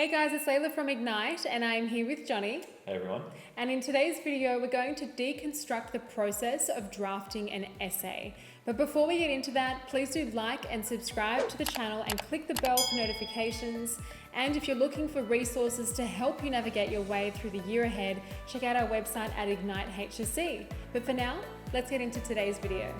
Hey guys, it's Layla from Ignite and I'm here with Johnny. Hey everyone. And in today's video, we're going to deconstruct the process of drafting an essay. But before we get into that, please do like and subscribe to the channel and click the bell for notifications. And if you're looking for resources to help you navigate your way through the year ahead, check out our website at Ignite HSC. But for now, let's get into today's video.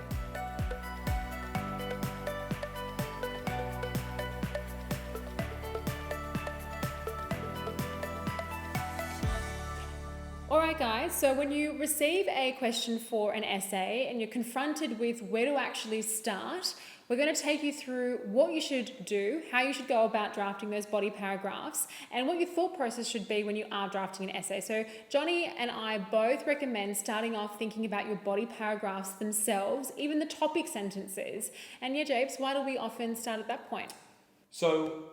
Alright guys, so when you receive a question for an essay and you're confronted with where to actually start, we're going to take you through what you should do, how you should go about drafting those body paragraphs, and what your thought process should be when you are drafting an essay. So Johnny and I both recommend starting off thinking about your body paragraphs themselves, even the topic sentences. And yeah, Japes, why do we often start at that point? So,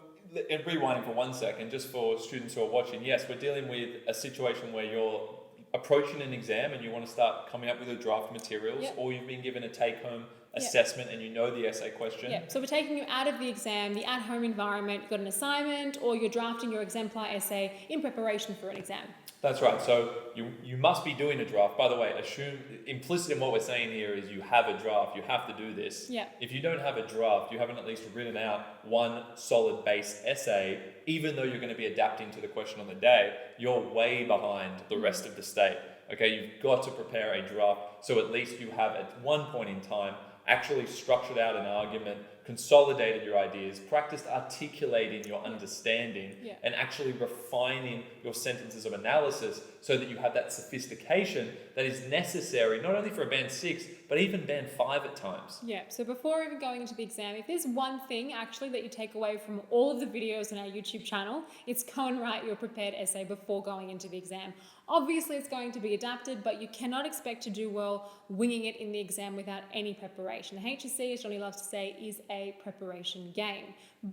and rewinding for 1 second, just for students who are watching, yes, we're dealing with a situation where you're approaching an exam and you want to start coming up with a draft materials, or you've been given a take-home assessment and you know the essay question. Yeah, so we're taking you out of the exam, the at-home environment, you've got an assignment, or you're drafting your exemplar essay in preparation for an exam. That's right. So you must be doing a draft. By the way, assume implicit in what we're saying here is you have a draft. You have to do this. Yeah. If you don't have a draft, you haven't at least written out one solid base essay, even though you're going to be adapting to the question on the day, you're way behind the rest of the state. Okay, you've got to prepare a draft so at least you have at one point in time actually structured out an argument, consolidated your ideas, practiced articulating your understanding, and actually refining your sentences of analysis so that you have that sophistication that is necessary not only for a band 6 but even band 5 at times. Yeah, so before even going into the exam, if there's one thing actually that you take away from all of the videos on our YouTube channel, it's go and write your prepared essay before going into the exam. Obviously it's going to be adapted, but you cannot expect to do well winging it in the exam without any preparation. The HSC, as Johnny loves to say, is a preparation game.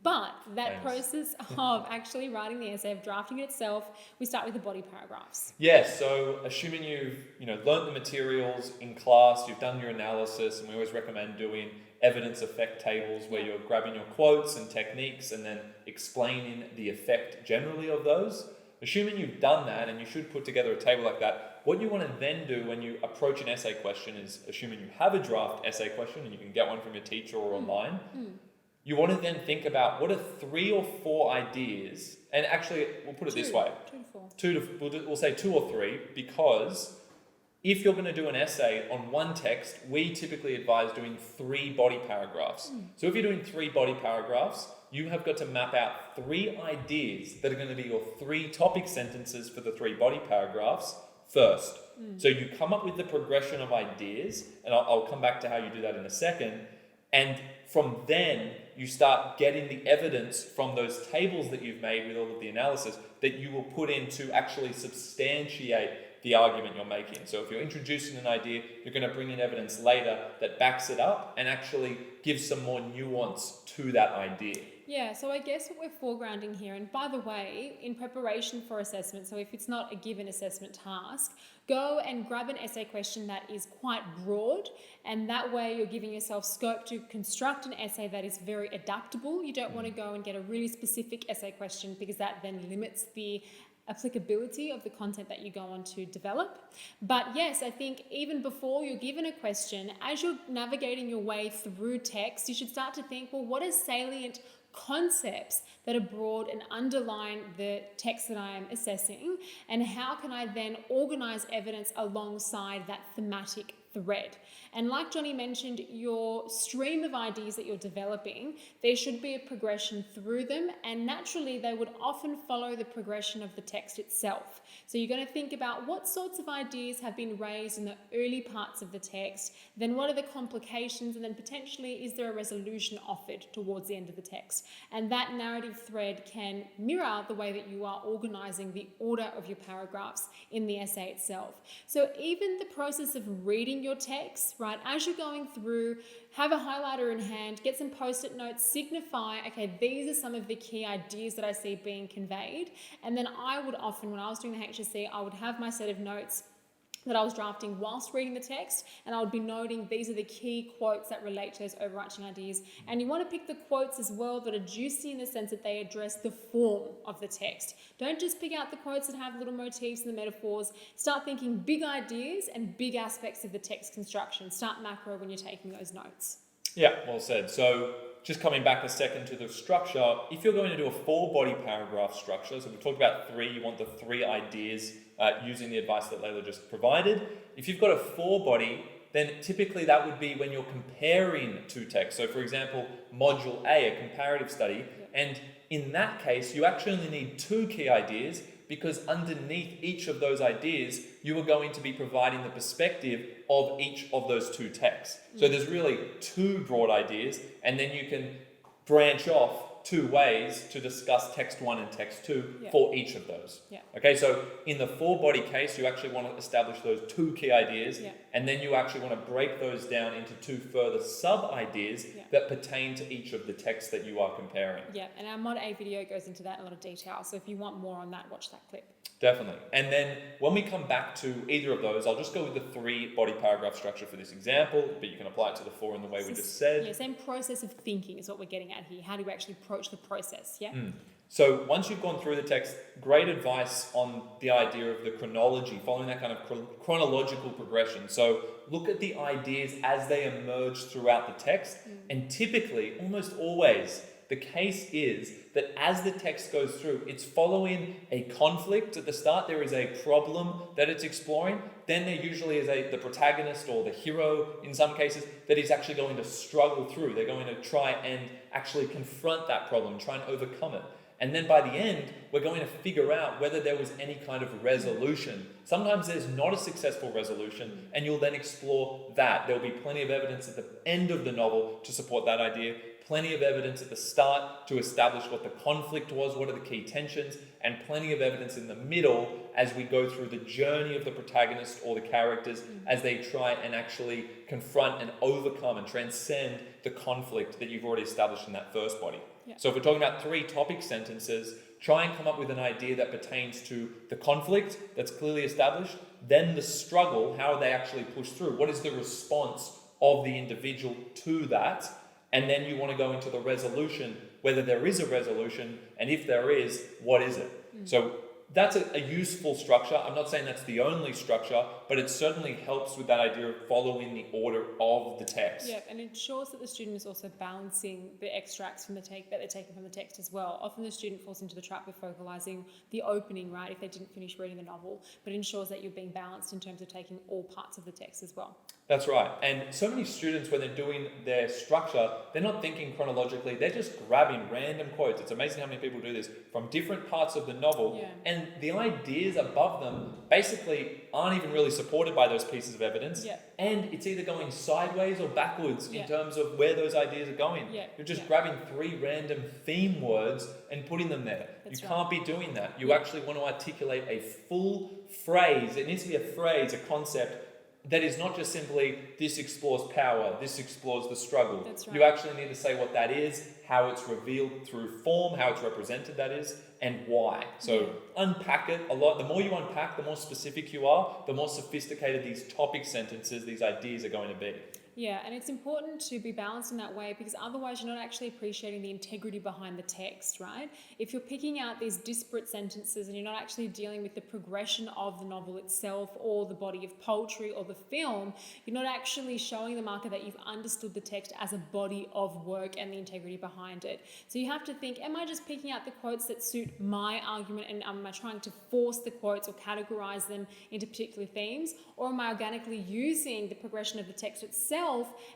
But that process of actually writing the essay, of drafting it itself, we start with the body paragraphs. Yes, so assuming you've learnt the materials in class, you've done your analysis, and we always recommend doing evidence effect tables where you're grabbing your quotes and techniques and then explaining the effect generally of those. Assuming you've done that, and you should put together a table like that, what you want to then do when you approach an essay question is, assuming you have a draft essay question and you can get one from your teacher or online, you want to then think about what are 3 or 4 ideas, and actually we'll put it this way, 2 to 4. We'll say 2 or 3, because if you're going to do an essay on one text, we typically advise doing 3 body paragraphs. So if you're doing 3 body paragraphs, you have got to map out 3 ideas that are going to be your 3 topic sentences for the 3 body paragraphs first. So you come up with the progression of ideas, and I'll come back to how you do that in a second, and from then you start getting the evidence from those tables that you've made with all of the analysis that you will put in to actually substantiate the argument you're making. So if you're introducing an idea, you're going to bring in evidence later that backs it up and actually gives some more nuance to that idea. Yeah, so I guess what we're foregrounding here, and by the way, in preparation for assessment, so if it's not a given assessment task, go and grab an essay question that is quite broad, and that way you're giving yourself scope to construct an essay that is very adaptable. You don't want to go and get a really specific essay question because that then limits the applicability of the content that you go on to develop. But yes, I think even before you're given a question, as you're navigating your way through text, you should start to think, well, what are salient concepts that are broad and underline the text that I am assessing, and how can I then organize evidence alongside that thematic thread? And like Johnny mentioned, your stream of ideas that you're developing, there should be a progression through them, and naturally they would often follow the progression of the text itself. So you're going to think about what sorts of ideas have been raised in the early parts of the text, then what are the complications, and then potentially is there a resolution offered towards the end of the text. And that narrative thread can mirror the way that you are organizing the order of your paragraphs in the essay itself. So even the process of reading your text, right, as you're going through, have a highlighter in hand, get some post-it notes, signify, okay, these are some of the key ideas that I see being conveyed. And then I would often, when I was doing the HSC, I would have my set of notes that I was drafting whilst reading the text, and I would be noting these are the key quotes that relate to those overarching ideas. And you want to pick the quotes as well that are juicy in the sense that they address the form of the text. Don't just pick out the quotes that have little motifs and the metaphors. Start thinking big ideas and big aspects of the text construction. Start macro when you're taking those notes. Yeah, well said. So just coming back a second to the structure, if you're going to do a 4-body paragraph structure, so we talked about 3, you want the 3 ideas using the advice that Layla just provided. If you've got a 4-body, then typically that would be when you're comparing 2 texts. So for example, module A, a comparative study, and in that case, you actually only need 2 key ideas because underneath each of those ideas, you are going to be providing the perspective of each of those 2 texts. So there's really 2 broad ideas, and then you can branch off 2 ways to discuss text 1 and text 2 for each of those. Okay, so in the 4-body case, you actually want to establish those 2 key ideas, and then you actually want to break those down into 2 further sub-ideas that pertain to each of the texts that you are comparing. Yeah, and our Mod A video goes into that in a lot of detail, so if you want more on that, watch that clip. Definitely. And then when we come back to either of those, I'll just go with the 3-body paragraph structure for this example, but you can apply it to the 4 in the way we just said. Yeah, same process of thinking is what we're getting at here. How do we actually approach the process? Yeah. So once you've gone through the text, great advice on the idea of the chronology, following that kind of chronological progression. So look at the ideas as they emerge throughout the text, and typically, almost always, the case is that as the text goes through, it's following a conflict at the start. There is a problem that it's exploring. Then there usually is the protagonist or the hero, in some cases, that is actually going to struggle through. They're going to try and actually confront that problem, try and overcome it. And then by the end, we're going to figure out whether there was any kind of resolution. Sometimes there's not a successful resolution, and you'll then explore that. There'll be plenty of evidence at the end of the novel to support that idea. Plenty of evidence at the start to establish what the conflict was, what are the key tensions, and plenty of evidence in the middle as we go through the journey of the protagonist or the characters as they try and actually confront and overcome and transcend the conflict that you've already established in that first body. So if we're talking about 3 topic sentences, try and come up with an idea that pertains to the conflict that's clearly established, then the struggle, how they actually push through, what is the response of the individual to that, and then you want to go into the resolution, whether there is a resolution, and if there is, what is it? So that's a useful structure. I'm not saying that's the only structure, but it certainly helps with that idea of following the order of the text. Yeah, and it ensures that the student is also balancing the extracts from the text that they're taking from the text as well. Often the student falls into the trap of focalizing the opening, right, if they didn't finish reading the novel, but it ensures that you're being balanced in terms of taking all parts of the text as well. That's right. And so many students, when they're doing their structure, they're not thinking chronologically, they're just grabbing random quotes. It's amazing how many people do this from different parts of the novel, and the ideas above them basically aren't even really supported by those pieces of evidence, and it's either going sideways or backwards in terms of where those ideas are going. You're just grabbing 3 random theme words and putting them there. You can't be doing that. You actually want to articulate a full phrase. It needs to be a phrase, a concept, that is not just simply, this explores power, this explores the struggle. You actually need to say what that is, how it's revealed through form, how it's represented, that is, and why. So unpack it a lot. The more you unpack, the more specific you are, the more sophisticated these topic sentences, these ideas are going to be. Yeah, and it's important to be balanced in that way because otherwise you're not actually appreciating the integrity behind the text, right? If you're picking out these disparate sentences and you're not actually dealing with the progression of the novel itself or the body of poetry or the film, you're not actually showing the marker that you've understood the text as a body of work and the integrity behind it. So you have to think, am I just picking out the quotes that suit my argument and am I trying to force the quotes or categorize them into particular themes? Or am I organically using the progression of the text itself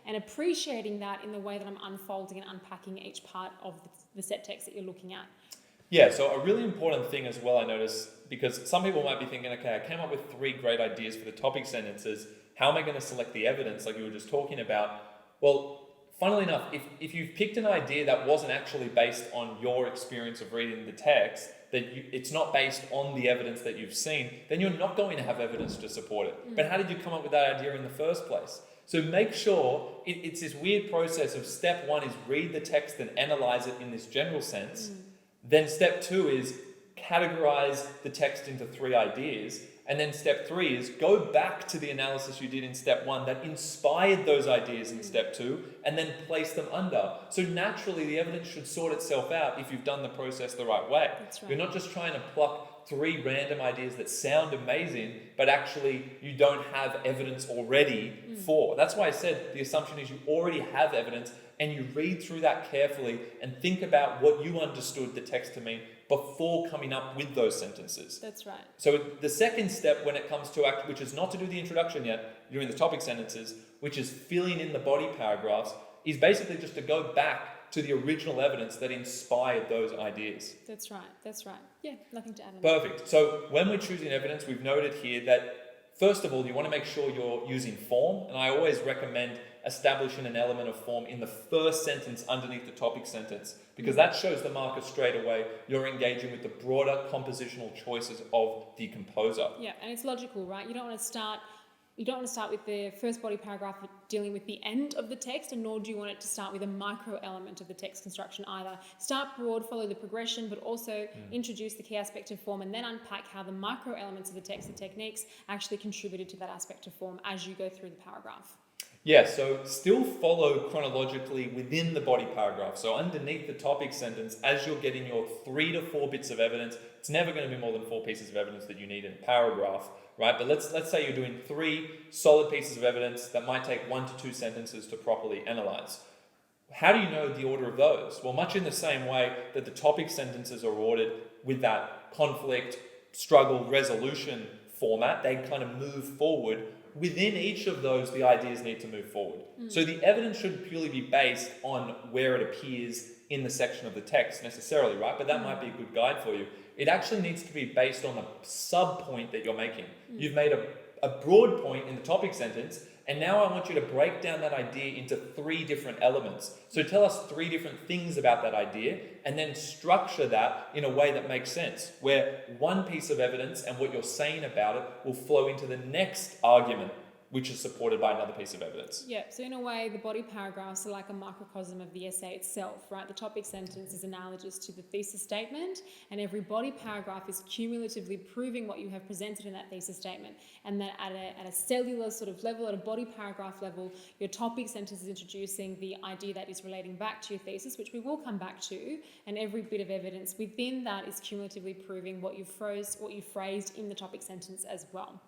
and appreciating that in the way that I'm unfolding and unpacking each part of the set text that you're looking at? Yeah, so a really important thing as well I noticed, because some people might be thinking, okay, I came up with 3 great ideas for the topic sentences. How am I going to select the evidence like you were just talking about? Well, funnily enough, if you've picked an idea that wasn't actually based on your experience of reading the text, it's not based on the evidence that you've seen, then you're not going to have evidence to support it. But how did you come up with that idea in the first place? So make sure it's this weird process of step 1 is read the text and analyze it in this general sense. Then step 2 is categorize the text into 3 ideas. And then step 3 is go back to the analysis you did in step 1 that inspired those ideas in step 2 and then place them under. So naturally the evidence should sort itself out if you've done the process the right way. That's right. You're not just trying to pluck 3 random ideas that sound amazing, but actually you don't have evidence already for. That's why I said the assumption is you already have evidence, and you read through that carefully and think about what you understood the text to mean before coming up with those sentences. That's right. So the second step when it comes to which is not to do the introduction yet, you're doing the topic sentences, which is filling in the body paragraphs, is basically just to go back to the original evidence that inspired those ideas. That's right. That's right. Yeah, nothing to add on. Perfect. So when we're choosing evidence, we've noted here that first of all, you want to make sure you're using form, and I always recommend establishing an element of form in the first sentence underneath the topic sentence, because that shows the marker straight away you're engaging with the broader compositional choices of the composer. Yeah, and it's logical, right? You don't want to start with the first body paragraph dealing with the end of the text, and nor do you want it to start with a micro element of the text construction either. Start broad, follow the progression, but also introduce the key aspect of form and then unpack how the micro elements of the text, the techniques, actually contributed to that aspect of form as you go through the paragraph. Yeah, so still follow chronologically within the body paragraph. So underneath the topic sentence, as you're getting your 3 to 4 bits of evidence, it's never going to be more than 4 pieces of evidence that you need in a paragraph, right? But let's say you're doing 3 solid pieces of evidence that might take 1 to 2 sentences to properly analyze. How do you know the order of those? Well, much in the same way that the topic sentences are ordered with that conflict, struggle, resolution format, they kind of move forward. Within each of those, the ideas need to move forward. So the evidence shouldn't purely be based on where it appears in the section of the text necessarily, right? But that might be a good guide for you. It actually needs to be based on a sub-point that you're making. You've made a broad point in the topic sentence, and now I want you to break down that idea into 3 different elements. So tell us 3 different things about that idea, and then structure that in a way that makes sense, where one piece of evidence and what you're saying about it will flow into the next argument, which is supported by another piece of evidence. Yeah, so in a way, the body paragraphs are like a microcosm of the essay itself, right? The topic sentence is analogous to the thesis statement, and every body paragraph is cumulatively proving what you have presented in that thesis statement. And then at a cellular sort of level, at a body paragraph level, your topic sentence is introducing the idea that is relating back to your thesis, which we will come back to, and every bit of evidence within that is cumulatively proving what you phrased in the topic sentence as well.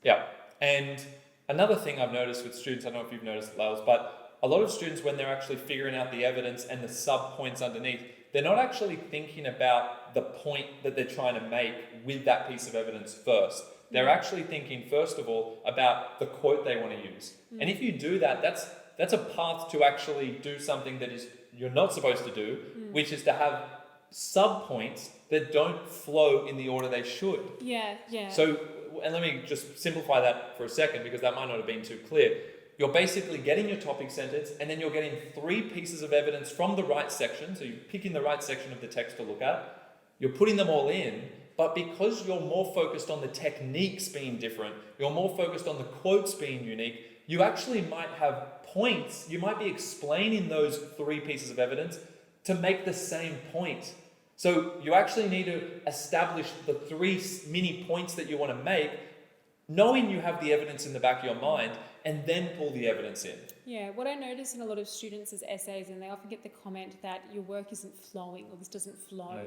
Yeah, and another thing I've noticed with students, I don't know if you've noticed it, Lales, but a lot of students, when they're actually figuring out the evidence and the sub-points underneath, they're not actually thinking about the point that they're trying to make with that piece of evidence first. They're actually thinking, first of all, about the quote they want to use. And if you do that, that's a path to actually do something that is you're not supposed to do, which is to have sub-points that don't flow in the order they should. Yeah. So, and let me just simplify that for a second, because that might not have been too clear. You're basically getting your topic sentence, and then you're getting 3 pieces of evidence from the right section. So you're picking the right section of the text to look at. You're putting them all in, but because you're more focused on the techniques being different, you're more focused on the quotes being unique, you actually might have points. You might be explaining those 3 pieces of evidence to make the same point. So you actually need to establish the 3 mini points that you want to make, knowing you have the evidence in the back of your mind, and then pull the evidence in. Yeah, what I notice in a lot of students' essays, and they often get the comment that your work isn't flowing or this doesn't flow.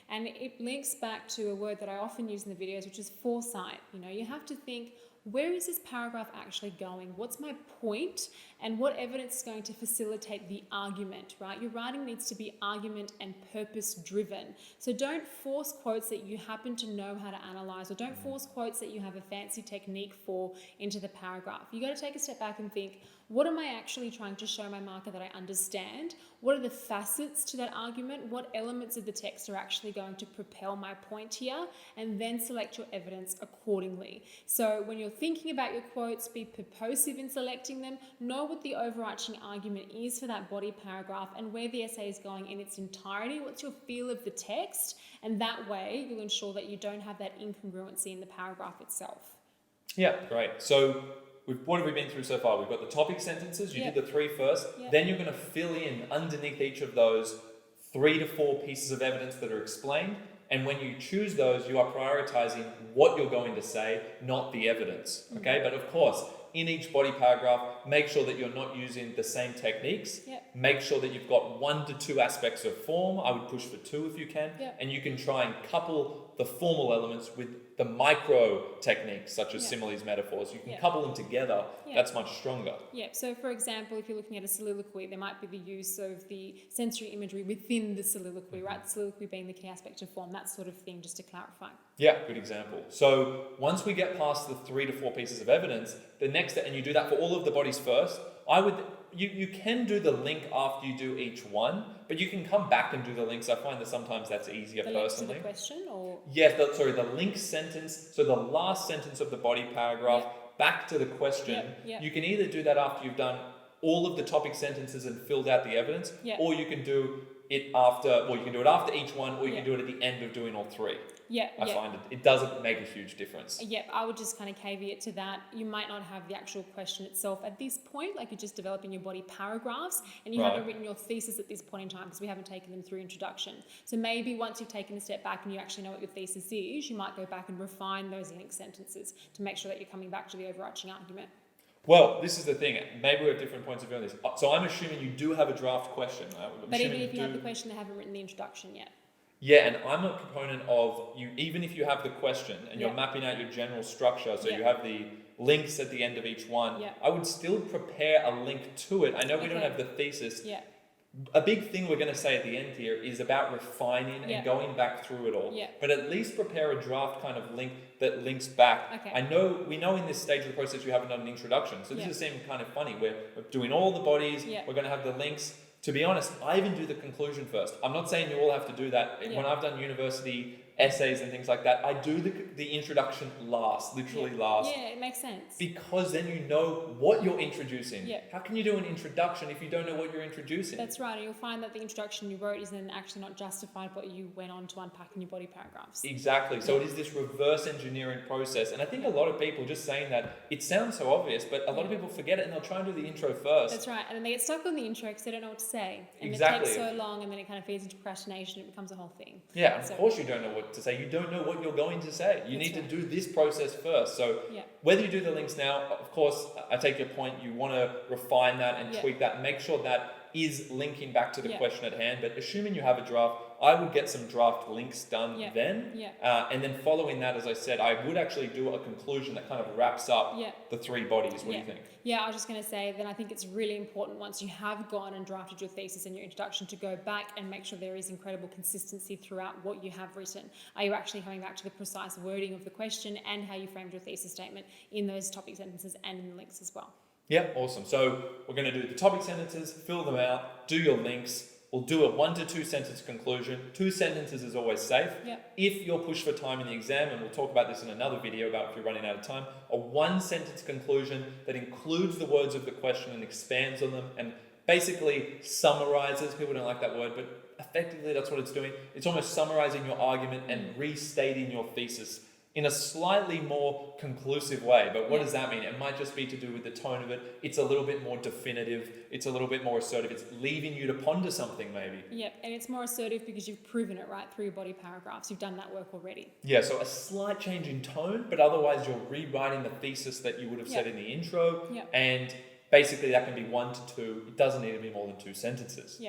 And it links back to a word that I often use in the videos, which is foresight. You have to think, where is this paragraph actually going? What's my point? And what evidence is going to facilitate the argument, right? Your writing needs to be argument and purpose driven. So don't force quotes that you happen to know how to analyze, or don't force quotes that you have a fancy technique for into the paragraph. You got to take a step back and think, what am I actually trying to show my marker that I understand? What are the facets to that argument? What elements of the text are actually going to propel my point here? And then select your evidence accordingly. So when you're thinking about your quotes, be purposive in selecting them. Know what the overarching argument is for that body paragraph and where the essay is going in its entirety. What's your feel of the text? And that way you'll ensure that you don't have that incongruency in the paragraph itself. Yeah, great. So what have we been through so far? We've got the topic sentences. You did the 3 first. Then you're going to fill in underneath each of those 3 to 4 pieces of evidence that are explained. And when you choose those, you are prioritizing what you're going to say, not the evidence. Okay, but of course, in each body paragraph, make sure that you're not using the same techniques. Yep. Make sure that you've got 1 to 2 aspects of form. I would push for 2 if you can. Yep. And you can try and couple the formal elements with the micro techniques, such as similes, metaphors. You can couple them together. That's much stronger. Yeah. So, for example, if you're looking at a soliloquy, there might be the use of the sensory imagery within the soliloquy, right? The soliloquy being the key aspect of form, that sort of thing, just to clarify. Yeah, good example. So once we get past the 3 to 4 pieces of evidence, the next, and you do that for all of the bodies first, you can do the link after you do each one, but you can come back and do the links. I find that sometimes that's easier personally. Link to the question, or? Yes, the link sentence, so the last sentence of the body paragraph, back to the question. You can either do that after you've done all of the topic sentences and filled out the evidence, or you can do it after, well, you can do it after each one, or you can do it at the end of doing all 3. I find it doesn't make a huge difference. I would just kind of caveat to that. You might not have the actual question itself at this point, like you're just developing your body paragraphs, and you haven't written your thesis at this point in time because we haven't taken them through introduction. So maybe once you've taken a step back and you actually know what your thesis is, you might go back and refine those link sentences to make sure that you're coming back to the overarching argument. Well, this is the thing. Maybe we have different points of view on this. So I'm assuming you do have a draft question. But even if you have the question, they haven't written the introduction yet. Yeah, and I'm a proponent of you, even if you have the question and you're mapping out your general structure, so you have the links at the end of each one, I would still prepare a link to it. I know we don't have the thesis. A big thing we're going to say at the end here is about refining and going back through it all. But at least prepare a draft kind of link that links back. We know in this stage of the process you haven't done an introduction, so this is seeming kind of funny. We're doing all the bodies, we're going to have the links. To be honest, I even do the conclusion first. I'm not saying you all have to do that. When I've done university essays and things like that, I do the introduction last, literally last. Yeah, it makes sense. Because then you know what you're introducing. How can you do an introduction if you don't know what you're introducing? That's right, and you'll find that the introduction you wrote is then actually not justified what you went on to unpack in your body paragraphs. Exactly. So it is this reverse engineering process. And I think a lot of people, just saying that, it sounds so obvious, but a lot of people forget it and they'll try and do the intro first. That's right, and then they get stuck on the intro because they don't know what to say. And it takes so long, and then it kind of feeds into procrastination, it becomes a whole thing. Yeah, and of course you don't know what to say. You don't know what you're going to say. You need to do this process first. So whether you do the links now, of course, I take your point. You want to refine that and tweak that and make sure that is linking back to the question at hand. But assuming you have a draft, I would get some draft links done then. And then following that, as I said, I would actually do a conclusion that kind of wraps up the 3 bodies. What do you think? Yeah, I was just going to say, then I think it's really important once you have gone and drafted your thesis and your introduction to go back and make sure there is incredible consistency throughout what you have written. Are you actually coming back to the precise wording of the question and how you framed your thesis statement in those topic sentences and in the links as well? Yeah, awesome. So we're going to do the topic sentences, fill them out, do your links. We'll do a 1 to 2 sentence conclusion. 2 sentences is always safe. If you're pushed for time in the exam, and we'll talk about this in another video about if you're running out of time, a 1 sentence conclusion that includes the words of the question and expands on them and basically summarizes. People don't like that word, but effectively that's what it's doing. It's almost summarizing your argument and restating your thesis in a slightly more conclusive way. But what does that mean? It might just be to do with the tone of it. It's a little bit more definitive. It's a little bit more assertive. It's leaving you to ponder something maybe. And it's more assertive because you've proven it, right, through your body paragraphs. You've done that work already. Yeah, so a slight change in tone, but otherwise you're rewriting the thesis that you would have said in the intro. And basically that can be 1 to 2. It doesn't need to be more than 2 sentences.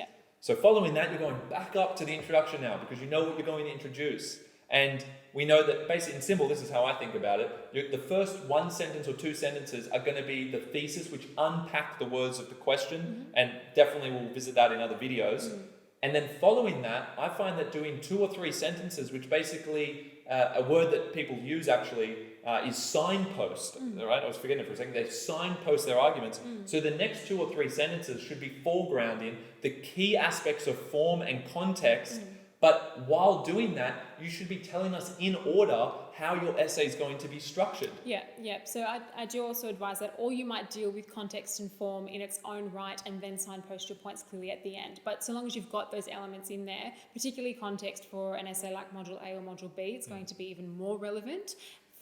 So following that, you're going back up to the introduction now because you know what you're going to introduce. And we know that basically in simple, this is how I think about it. The first 1 sentence or 2 sentences are going to be the thesis, which unpack the words of the question. And definitely we'll visit that in other videos. And then following that, I find that doing 2 or 3 sentences, which basically a word that people use actually is signpost. Right? I was forgetting it for a second. They signpost their arguments. So the next 2 or 3 sentences should be foregrounding the key aspects of form and context. But while doing that, you should be telling us in order how your essay is going to be structured. So I do also advise that, or you might deal with context and form in its own right and then signpost your points clearly at the end. But so long as you've got those elements in there, particularly context for an essay like Module A or Module B, it's going to be even more relevant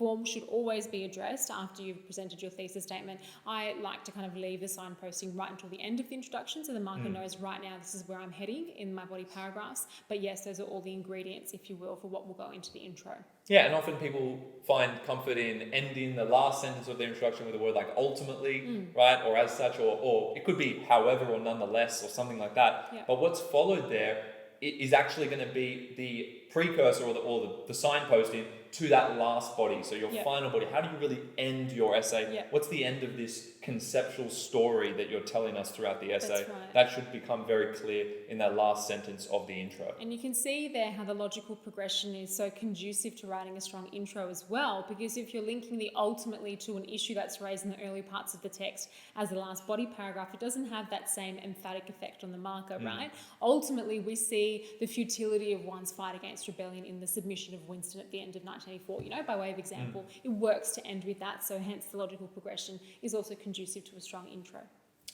form should always be addressed after you've presented your thesis statement. I like to kind of leave the signposting right until the end of the introduction, so the marker knows right now this is where I'm heading in my body paragraphs. But yes, those are all the ingredients, if you will, for what will go into the intro. Yeah, and often people find comfort in ending the last sentence of their introduction with a word like ultimately, right? Or as such, or it could be however or nonetheless or something like that. Yeah. But what's followed there is actually going to be the precursor or the signposting to that last body. So your final body, how do you really end your essay? Yeah. What's the end of this conceptual story that you're telling us throughout the essay? That's right. That should become very clear in that last sentence of the intro. And you can see there how the logical progression is so conducive to writing a strong intro as well, because if you're linking the ultimately to an issue that's raised in the early parts of the text as the last body paragraph, it doesn't have that same emphatic effect on the marker, right? Ultimately, we see the futility of one's fight against rebellion in the submission of Winston at the end of 1984, by way of example. It works to end with that, so hence the logical progression is also conducive to a strong intro.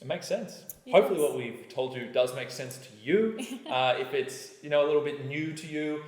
It makes sense. It Hopefully does. what we've told you does make sense to you. If it's a little bit new to you,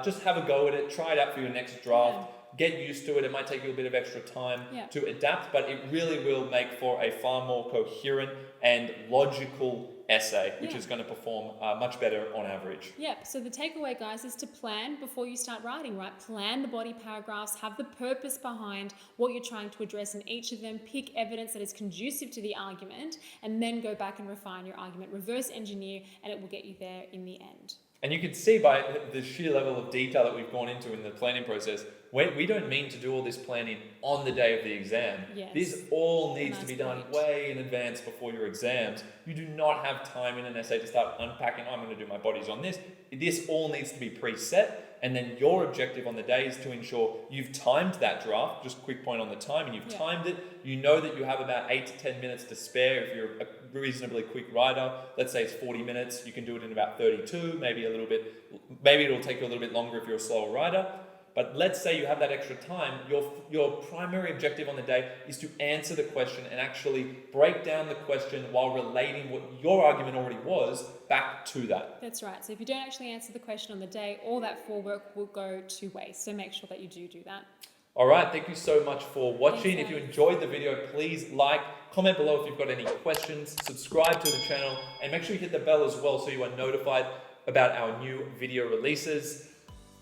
just have a go at it. Try it out for your next draft. Get used to it. It might take you a bit of extra time to adapt, but it really will make for a far more coherent and logical essay, which is going to perform much better on average. Yeah, so the takeaway, guys, is to plan before you start writing, right? Plan the body paragraphs, have the purpose behind what you're trying to address in each of them, pick evidence that is conducive to the argument, and then go back and refine your argument, reverse engineer, and it will get you there in the end. And you can see by the sheer level of detail that we've gone into in the planning process, we don't mean to do all this planning on the day of the exam. Yes. This all needs to be done point. way in advance before your exams. You do not have time in an essay to start unpacking, I'm going to do my bodies on this. This all needs to be preset, and then your objective on the day is to ensure you've timed that draft, just a quick point on the timing, you've timed it, you know that you have about 8 to 10 minutes to spare if you're a reasonably quick writer. Let's say it's 40 minutes, you can do it in about 32, maybe it'll take you a little bit longer if you're a slower writer. But let's say you have that extra time, your primary objective on the day is to answer the question and actually break down the question while relating what your argument already was back to that. That's right. So if you don't actually answer the question on the day, all that forework will go to waste. So make sure that you do that. All right, thank you so much for watching. Thanks, if you enjoyed the video, please like, comment below if you've got any questions, subscribe to the channel, and make sure you hit the bell as well so you are notified about our new video releases.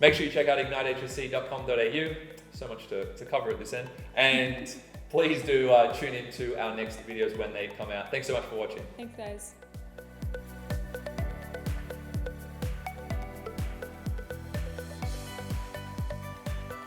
Make sure you check out ignitehsc.com.au. So much to cover at this end. And please do tune in to our next videos when they come out. Thanks so much for watching. Thanks, guys.